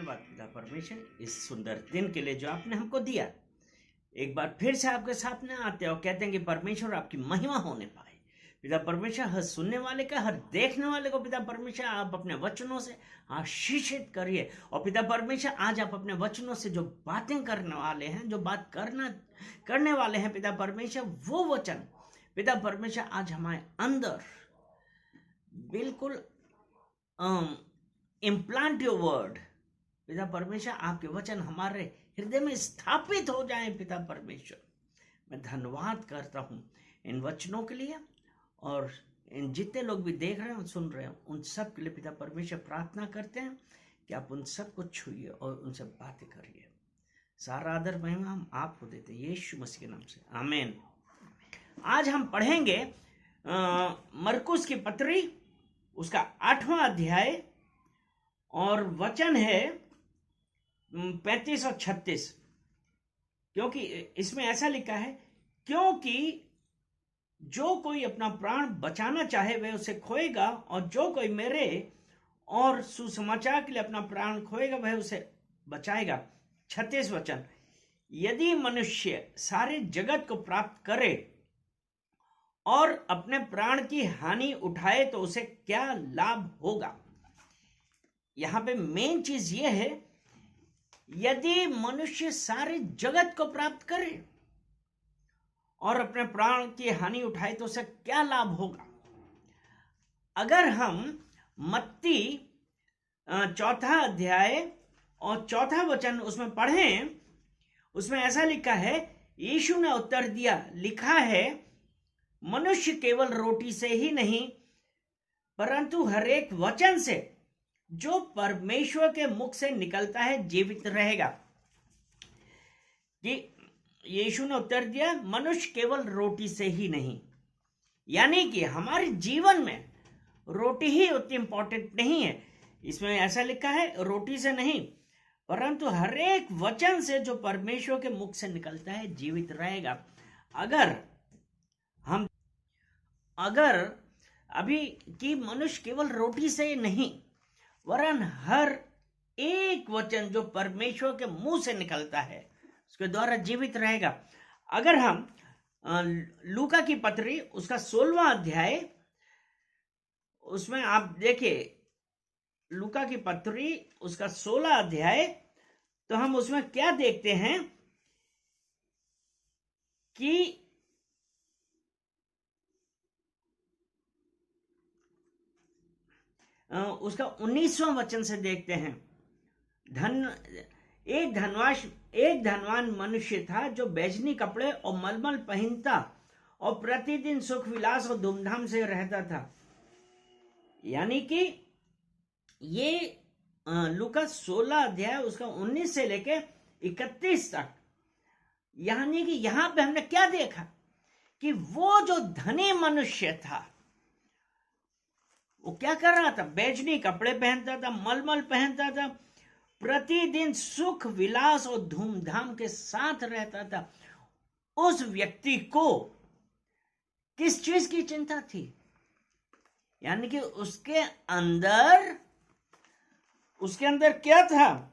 धन्यवाद पिता परमेश्वर इस सुंदर दिन के लिए जो आपने हमको दिया। एक बार फिर से आपके सामने आते हैं और कहते हैं कि परमेश्वर आपकी महिमा होने पाए। पिता परमेश्वर हर सुनने वाले का, हर देखने वाले को पिता परमेश्वर आप अपने वचनों से आशीषित करिए। और पिता परमेश्वर आज आप अपने वचनों से जो बातें करने वाले हैं, जो बात करने वाले हैं पिता परमेश्वर, वो वचन पिता परमेश्वर आज हमारे अंदर बिल्कुल इम्प्लांट योर वर्ड। पिता परमेश्वर आपके वचन हमारे हृदय में स्थापित हो जाए। पिता परमेश्वर मैं धन्यवाद करता हूँ इन वचनों के लिए, और इन जितने लोग भी देख रहे हैं और सुन रहे हैं उन सब के लिए पिता परमेश्वर प्रार्थना करते हैं कि आप उन सब को छूइए और उनसे बातें करिए। सारा आदर महिमा हम आपको देते हैं यीशु मसीह के नाम से, आमीन। आज हम पढ़ेंगे मरकुस की पत्री उसका 8वां अध्याय और वचन है 35 और 36। क्योंकि इसमें ऐसा लिखा है, क्योंकि जो कोई अपना प्राण बचाना चाहे वह उसे खोएगा, और जो कोई मेरे और सुसमाचार के लिए अपना प्राण खोएगा वह उसे बचाएगा। 36 वचन, यदि मनुष्य सारे जगत को प्राप्त करे और अपने प्राण की हानि उठाए तो उसे क्या लाभ होगा। यहां पे मेन चीज ये है, यदि मनुष्य सारे जगत को प्राप्त करे और अपने प्राण की हानि उठाए तो उसे क्या लाभ होगा। अगर हम मत्ती 4 अध्याय और 4 वचन उसमें पढ़ें, उसमें ऐसा लिखा है, यीशु ने उत्तर दिया, लिखा है मनुष्य केवल रोटी से ही नहीं परंतु हर एक वचन से जो परमेश्वर के मुख से निकलता है जीवित रहेगा। कि यीशु ने उत्तर दिया, मनुष्य केवल रोटी से ही नहीं, यानी कि हमारे जीवन में रोटी ही उतनी इंपॉर्टेंट नहीं है। इसमें ऐसा लिखा है रोटी से नहीं परंतु हर एक वचन से जो परमेश्वर के मुख से निकलता है जीवित रहेगा। अगर अभी कि मनुष्य केवल रोटी से नहीं वरन हर एक वचन जो परमेश्वर के मुंह से निकलता है उसके द्वारा जीवित रहेगा। अगर हम लूका की पत्री उसका 16वां अध्याय, उसमें आप देखिए लूका की पत्री उसका 16 अध्याय, तो हम उसमें क्या देखते हैं कि उसका 19वां वचन से देखते हैं, एक धनवान मनुष्य था जो बैजनी कपड़े और मलमल पहनता और प्रतिदिन सुख विलास और धूमधाम से रहता था। यानी कि ये लूका 16 अध्याय उसका 19 से लेके 31 तक, यानी कि यहां पे हमने क्या देखा कि वो जो धनी मनुष्य था वो क्या कर रहा था, बैजनी कपड़े पहनता था, मलमल पहनता था, प्रतिदिन सुख विलास और धूमधाम के साथ रहता था। उस व्यक्ति को किस चीज की चिंता थी, यानी कि उसके अंदर क्या था,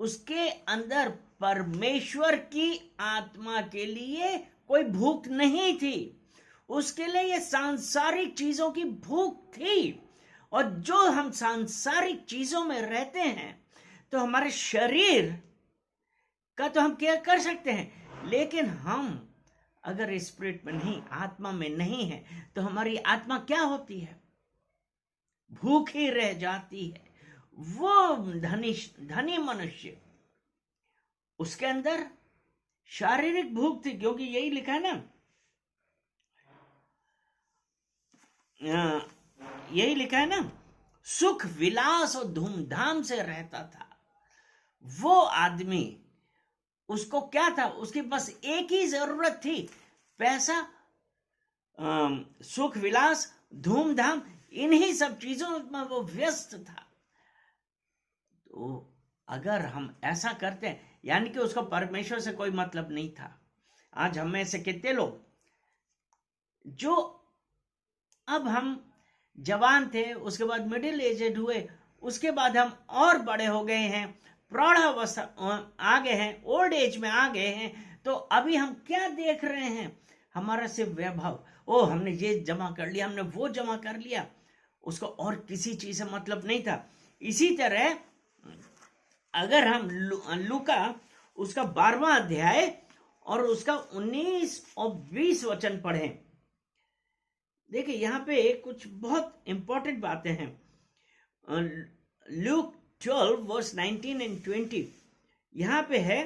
उसके अंदर परमेश्वर की आत्मा के लिए कोई भूख नहीं थी। उसके लिए ये सांसारिक चीजों की भूख थी। और जो हम सांसारिक चीजों में रहते हैं तो हमारे शरीर का तो हम क्या कर सकते हैं, लेकिन हम अगर स्पिरिट में नहीं, आत्मा में नहीं है, तो हमारी आत्मा क्या होती है, भूखी रह जाती है। वो धनी मनुष्य, उसके अंदर शारीरिक भूख थी, क्योंकि यही लिखा है ना, यही लिखा है ना, सुख विलास और धूमधाम से रहता था। वो आदमी, उसको क्या था, उसकी बस एक ही जरूरत थी, पैसा, सुख विलास, धूमधाम, इन्हीं सब चीजों में वो व्यस्त था। तो अगर हम ऐसा करते हैं, यानी कि उसको परमेश्वर से कोई मतलब नहीं था। आज हम में से कितने लोग जो अब हम जवान थे, उसके बाद मिडिल एजेड हुए, उसके बाद हम और बड़े हो गए हैं, प्रौढ़ावस्था आ गए हैं, ओल्ड एज में आ गए हैं, तो अभी हम क्या देख रहे हैं? हमारा सिर्फ वैभव, ओ हमने ये जमा कर लिया, हमने वो जमा कर लिया, उसको और किसी चीज से मतलब नहीं था। इसी तरह अगर हम लूका उसका 12वां अध्याय और उसका 19 और 20 वचन पढ़ें, देखिए यहां पे कुछ बहुत इंपॉर्टेंट बातें हैं। लूक 12 वर्स 19 एंड 20 यहां पे है,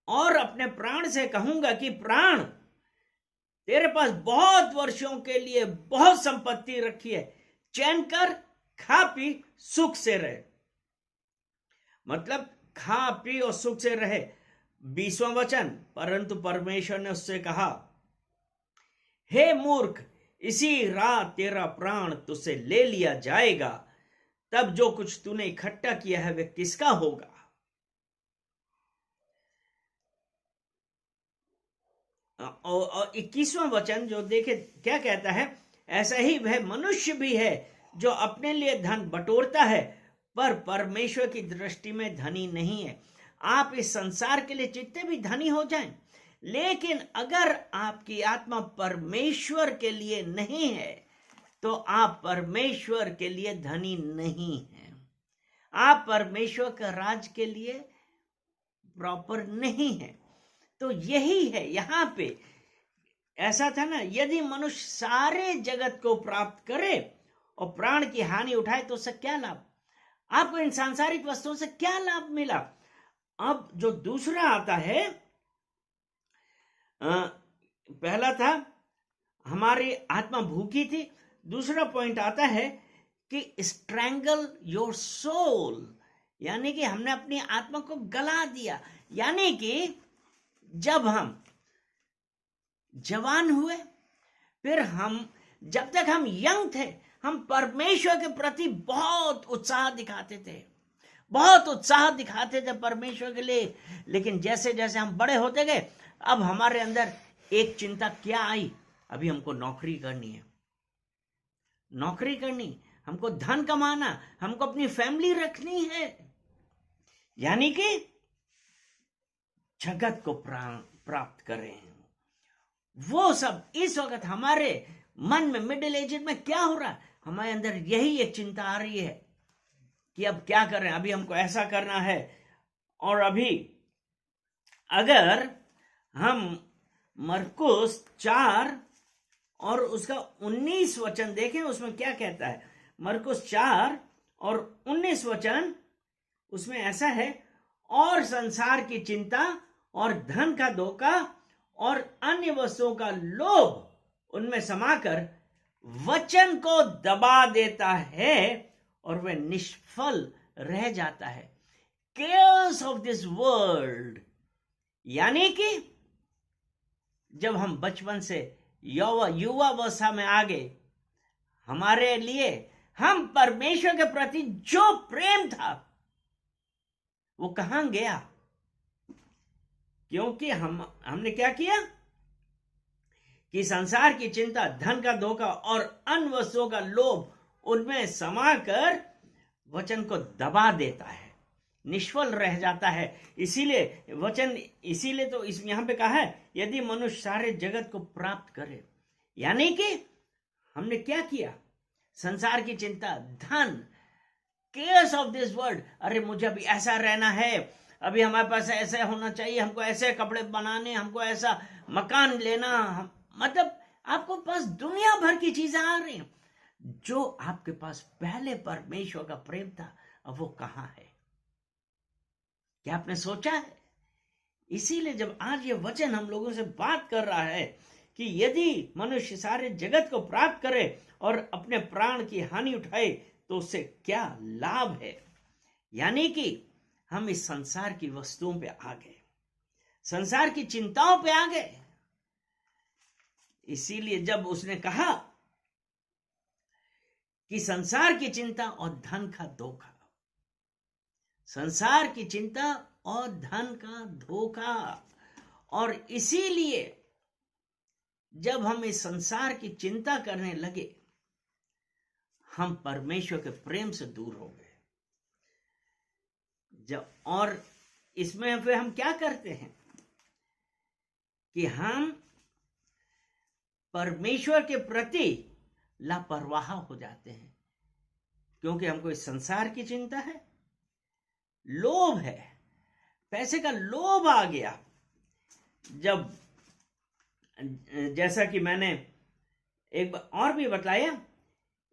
और अपने प्राण से कहूंगा कि प्राण, तेरे पास बहुत वर्षों के लिए बहुत संपत्ति रखी है, चैन कर, खा पी, सुख से रहे। मतलब खा पी और सुख से रहे। 20वां वचन, परंतु परमेश्वर ने उससे कहा, हे मूर्ख, इसी रात तेरा प्राण तुझसे ले लिया जाएगा, तब जो कुछ तूने इकट्ठा किया है वह किसका होगा? और 21वां वचन जो देखे क्या कहता है, ऐसा ही वह मनुष्य भी है जो अपने लिए धन बटोरता है पर परमेश्वर की दृष्टि में धनी नहीं है। आप इस संसार के लिए जितने भी धनी हो जाएं, लेकिन अगर आपकी आत्मा परमेश्वर के लिए नहीं है तो आप परमेश्वर के लिए धनी नहीं हैं। आप परमेश्वर का राज के लिए प्रॉपर नहीं है। तो यही है यहां पे ऐसा था ना, यदि मनुष्य सारे जगत को प्राप्त करे और प्राण की हानि उठाए तो उससे क्या लाभ? आपको इन सांसारिक वस्तुओं से क्या लाभ मिला? अब जो दूसरा आता है, पहला था हमारी आत्मा भूखी थी, दूसरा पॉइंट आता है कि स्ट्रैंगल योर सोल, यानी कि हमने अपनी आत्मा को गला दिया। यानी कि जब हम जवान हुए, फिर हम जब तक हम यंग थे, हम परमेश्वर के प्रति बहुत उत्साह दिखाते थे, बहुत उत्साह दिखाते थे परमेश्वर के लिए। लेकिन जैसे जैसे हम बड़े होते गए, अब हमारे अंदर एक चिंता क्या आई? अभी हमको नौकरी करनी है, नौकरी करनी, हमको धन कमाना, हमको अपनी फैमिली रखनी है। यानी कि जगत को प्राप्त करें। वो सब इस वक्त हमारे मन में, मिडिल एज में क्या हो रहा है? हमारे अंदर यही एक चिंता आ रही है कि अब क्या करें, अभी हमको ऐसा करना है। और अभी अगर हम मरकुस 4 और उसका 19 वचन देखें, उसमें क्या कहता है? मरकुस 4 और 19 वचन, उसमें ऐसा है, और संसार की चिंता और धन का धोखा और अन्य वस्तुओं का लोभ उनमें समाकर वचन को दबा देता है और वह निष्फल रह जाता है। केयर्स ऑफ दिस वर्ल्ड, यानी कि जब हम बचपन से युवावस्था में आ गए, हमारे लिए हम परमेश्वर के प्रति जो प्रेम था वो कहां गया? क्योंकि हमने क्या किया कि संसार की चिंता, धन का धोखा और अन्य वस्तुओं का लोभ उनमें समाकर वचन को दबा देता है, निष्फल रह जाता है। इसीलिए वचन, इसीलिए तो इस यहां पे कहा है, यदि मनुष्य सारे जगत को प्राप्त करे, यानी कि हमने क्या किया? संसार की चिंता, धन, केयर्स ऑफ दिस वर्ल्ड, अरे मुझे अभी ऐसा रहना है, अभी हमारे पास ऐसे होना चाहिए, हमको ऐसे कपड़े बनाने, हमको ऐसा मकान लेना, मतलब आपको पास दुनिया भर की चीजें आ रही हैं। जो आपके पास पहले परमेश्वर का प्रेम था, अब वो कहां है? क्या आपने सोचा है? इसीलिए जब आज ये वचन हम लोगों से बात कर रहा है कि यदि मनुष्य सारे जगत को प्राप्त करे और अपने प्राण की हानि उठाए तो उससे क्या लाभ है? यानी कि हम इस संसार की वस्तुओं पे आ गए, संसार की चिंताओं पे आ गए। इसीलिए जब उसने कहा कि संसार की चिंता और धन का धोखा, संसार की चिंता और धन का धोखा, और इसीलिए जब हम इस संसार की चिंता करने लगे, हम परमेश्वर के प्रेम से दूर हो गए। और इसमें फिर हम क्या करते हैं कि हम परमेश्वर के प्रति लापरवाह हो जाते हैं, क्योंकि हमको इस संसार की चिंता है, लोभ है, पैसे का लोभ आ गया। जब जैसा कि मैंने एक बार और भी बताया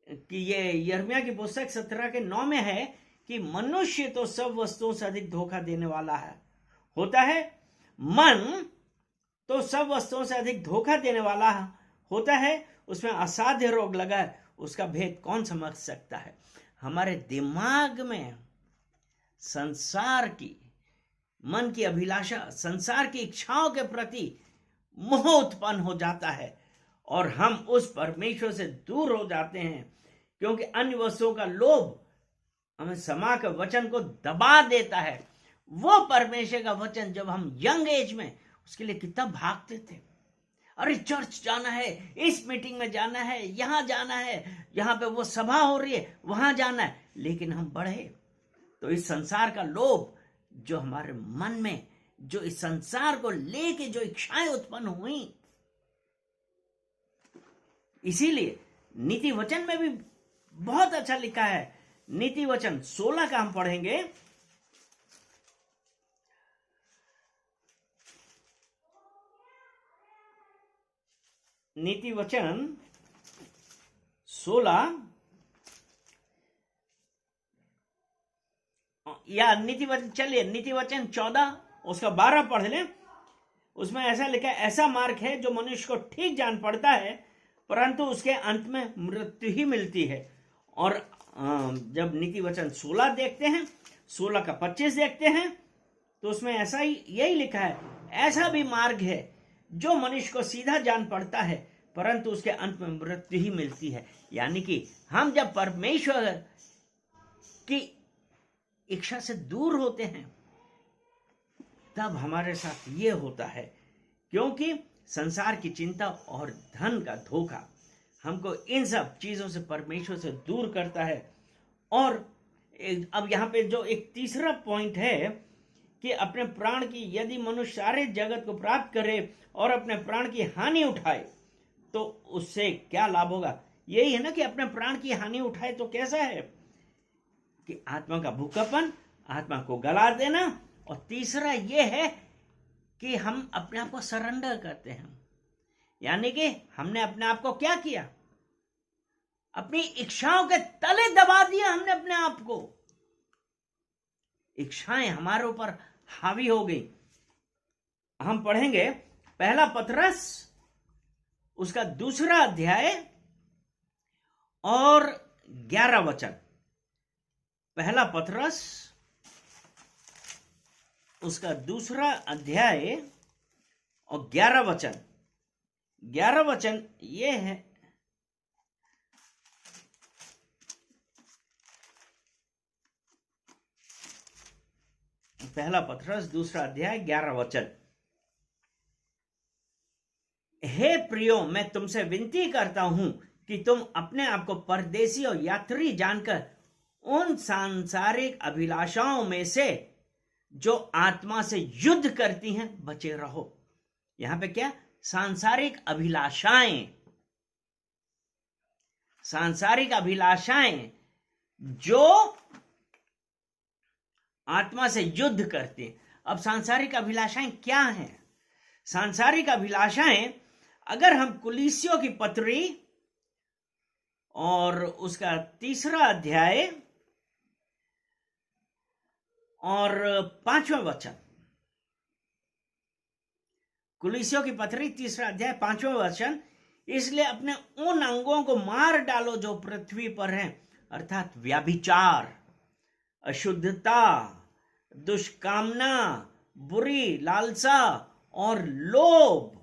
कि ये यिर्मयाह की पुस्तक 17:9 में है कि मनुष्य तो सब वस्तुओं से अधिक धोखा देने वाला है होता है। मन तो सब वस्तुओं से अधिक धोखा देने वाला होता है, उसमें असाध्य रोग लगा है, उसका भेद कौन समझ सकता है। हमारे दिमाग में संसार की, मन की अभिलाषा, संसार की इच्छाओं के प्रति मोह उत्पन्न हो जाता है और हम उस परमेश्वर से दूर हो जाते हैं, क्योंकि अन्य वस्तुओं का लोभ हमें समा के वचन को दबा देता है। वो परमेश्वर का वचन जब हम यंग एज में उसके लिए कितना भागते थे, अरे चर्च जाना है, इस मीटिंग में जाना है, यहां जाना है, यहां पे वो सभा हो रही है, वहां जाना है। लेकिन हम बढ़े तो इस संसार का लोभ जो हमारे मन में, जो इस संसार को लेके जो इच्छाएं उत्पन्न हुई, इसीलिए नीति वचन में भी बहुत अच्छा लिखा है। नीति वचन 16 का हम पढ़ेंगे। नीति वचन 16 या नीति वचन, चलिए नीति वचन 14 उसका 12 पढ़ लें। उसमें ऐसा लिखा है, ऐसा मार्ग है जो मनुष्य को ठीक जान पड़ता है, परंतु उसके अंत में मृत्यु ही मिलती है। और जब नीति वचन 16 देखते हैं, 16 का 25 देखते हैं, तो उसमें ऐसा ही यही लिखा है, ऐसा भी मार्ग है जो मनुष्य को सीधा जान पड़ता है, परंतु उसके अंत में मृत्यु ही मिलती है। यानी कि हम जब परमेश्वर की इच्छा से दूर होते हैं तब हमारे साथ ये होता है, क्योंकि संसार की चिंता और धन का धोखा हमको इन सब चीजों से परमेश्वर से दूर करता है। और अब यहाँ पे जो एक तीसरा पॉइंट है कि अपने प्राण की, यदि मनुष्य सारे जगत को प्राप्त करे और अपने प्राण की हानि उठाए तो उससे क्या लाभ होगा। यही है ना कि अपने प्राण की हानि उठाए तो कैसा है कि आत्मा का भूखापन, आत्मा को गला देना। और तीसरा यह है कि हम अपने आप को सरेंडर करते हैं, यानी कि हमने अपने आप को क्या किया, अपनी इच्छाओं के तले दबा दिया हमने अपने आप को। इच्छाएं हमारे ऊपर हावी हो गई। हम पढ़ेंगे पहला पतरस उसका 2 अध्याय और 11 वचन। पहला पतरस उसका 2 अध्याय और 11 वचन। 11 वचन ये है, पहला पतरस 2 अध्याय 11 वचन। हे प्रियो, मैं तुमसे विनती करता हूं कि तुम अपने आप को परदेसी और यात्री जानकर उन सांसारिक अभिलाषाओं में से जो आत्मा से युद्ध करती हैं बचे रहो। यहां पे क्या, सांसारिक अभिलाषाएं, सांसारिक अभिलाषाएं जो आत्मा से युद्ध करती हैं। अब सांसारिक अभिलाषाएं क्या हैं? सांसारिक अभिलाषाएं, अगर हम कुलीसियों की पत्री और उसका 3 अध्याय और 5वां वचन, कुलीसियों की पत्री 3 अध्याय 5वां वचन, इसलिए अपने उन अंगों को मार डालो जो पृथ्वी पर हैं, अर्थात व्याभिचार, अशुद्धता, दुष्कामना, बुरी लालसा और लोभ।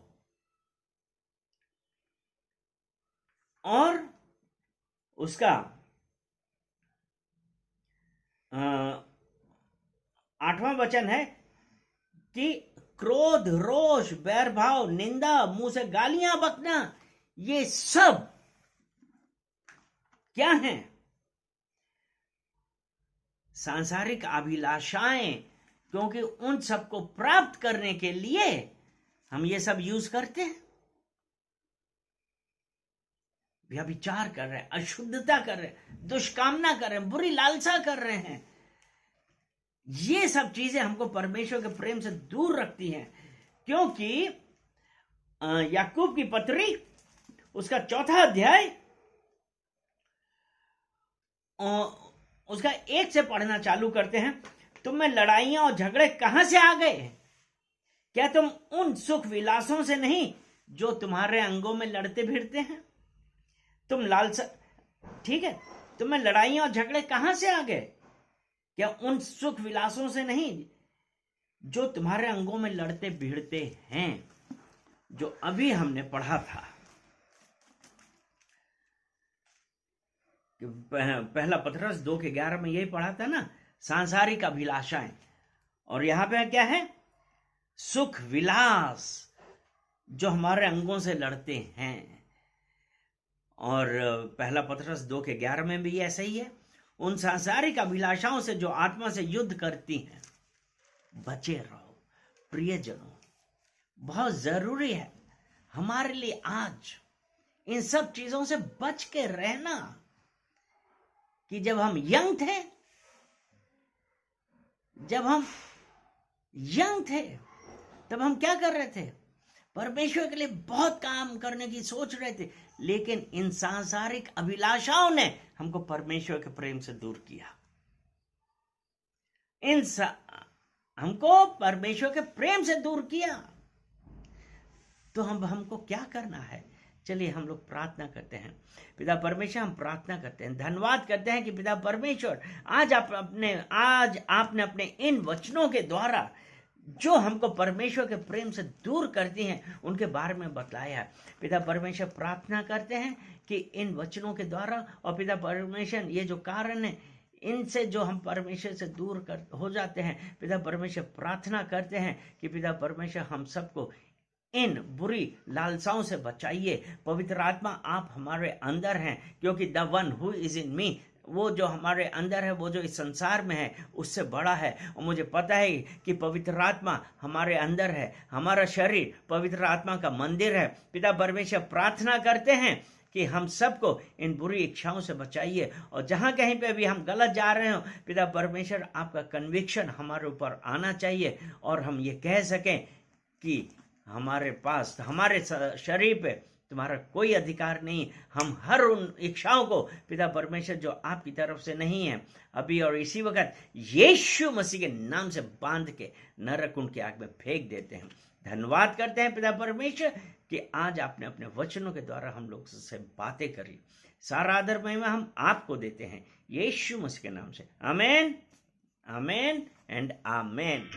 और उसका 8वां वचन है कि क्रोध, रोष, बैरभाव, निंदा, मुंह से गालियां बकना, ये सब क्या है? सांसारिक अभिलाषाएं, क्योंकि उन सबको प्राप्त करने के लिए हम ये सब यूज करते हैं। व्यभिचार कर रहे हैं, अशुद्धता कर रहे हैं, दुष्कामना कर रहे हैं, बुरी लालसा कर रहे हैं। ये सब चीजें हमको परमेश्वर के प्रेम से दूर रखती हैं, क्योंकि याकूब की पत्री उसका 4 अध्याय उसका 1 से पढ़ना चालू करते हैं। तुम में लड़ाइयां और झगड़े कहां से आ गए? क्या तुम उन सुख विलासों से नहीं जो तुम्हारे अंगों में लड़ते भिड़ते हैं? तुम लालसा, ठीक है, तुम में लड़ाइयां और झगड़े कहां से आ गए? क्या उन सुख विलासों से नहीं जो तुम्हारे अंगों में लड़ते भिड़ते हैं? जो अभी हमने पढ़ा था, पहला पतरस 2:11 में यही पढ़ा था ना, सांसारिक अभिलाषाएं। और यहां पे क्या है? सुख विलास जो हमारे अंगों से लड़ते हैं। और पहला पतरस 2:11 में भी ऐसा ही है। उन सांसारिक अभिलाषाओं से जो आत्मा से युद्ध करती हैं, बचे रहो प्रियजनों। बहुत जरूरी है हमारे लिए आज इन सब चीजों से बच के रहना। कि जब हम यंग थे, तब हम क्या कर रहे थे? परमेश्वर के लिए बहुत काम करने की सोच रहे थे, लेकिन इन सांसारिक अभिलाषाओं ने हमको परमेश्वर के प्रेम से दूर किया। हमको परमेश्वर के प्रेम से दूर किया। तो हमको क्या करना है? चलिए हम लोग प्रार्थना करते हैं। पिता परमेश्वर, हम प्रार्थना करते हैं, धन्यवाद करते हैं कि पिता परमेश्वर आज आपने अपने इन वचनों के द्वारा जो हमको परमेश्वर के प्रेम से दूर करती हैं उनके बारे में बतलाया है। पिता परमेश्वर, प्रार्थना करते हैं कि इन वचनों के द्वारा, और पिता परमेश्वर ये जो कारण है इनसे जो हम परमेश्वर से दूर हो जाते हैं, पिता परमेश्वर प्रार्थना करते हैं कि पिता परमेश्वर हम सबको इन बुरी लालसाओं से बचाइए। पवित्र आत्मा, आप हमारे अंदर हैं, क्योंकि the one who is in me, वो जो हमारे अंदर है, वो जो इस संसार में है उससे बड़ा है। और मुझे पता है कि पवित्र आत्मा हमारे अंदर है। हमारा शरीर पवित्र आत्मा का मंदिर है। पिता परमेश्वर, प्रार्थना करते हैं कि हम सबको इन बुरी इच्छाओं से बचाइए, और जहां कहीं पे भी हम गलत जा रहे हो, पिता परमेश्वर आपका कन्विक्शन हमारे ऊपर आना चाहिए, और हम ये कह सकें कि हमारे पास, हमारे शरीर पे तुम्हारा कोई अधिकार नहीं। हम हर उन इच्छाओं को पिता परमेश्वर जो आपकी तरफ से नहीं है, अभी और इसी वक्त यीशु मसीह के नाम से बांध के नरक कुंड की आग में फेंक देते हैं। धन्यवाद करते हैं पिता परमेश्वर कि आज आपने अपने वचनों के द्वारा हम लोग से बातें करी। सारा आदर महिमा हम आपको देते हैं यीशु मसीह के नाम से। आमेन, आमेन एंड आमेन।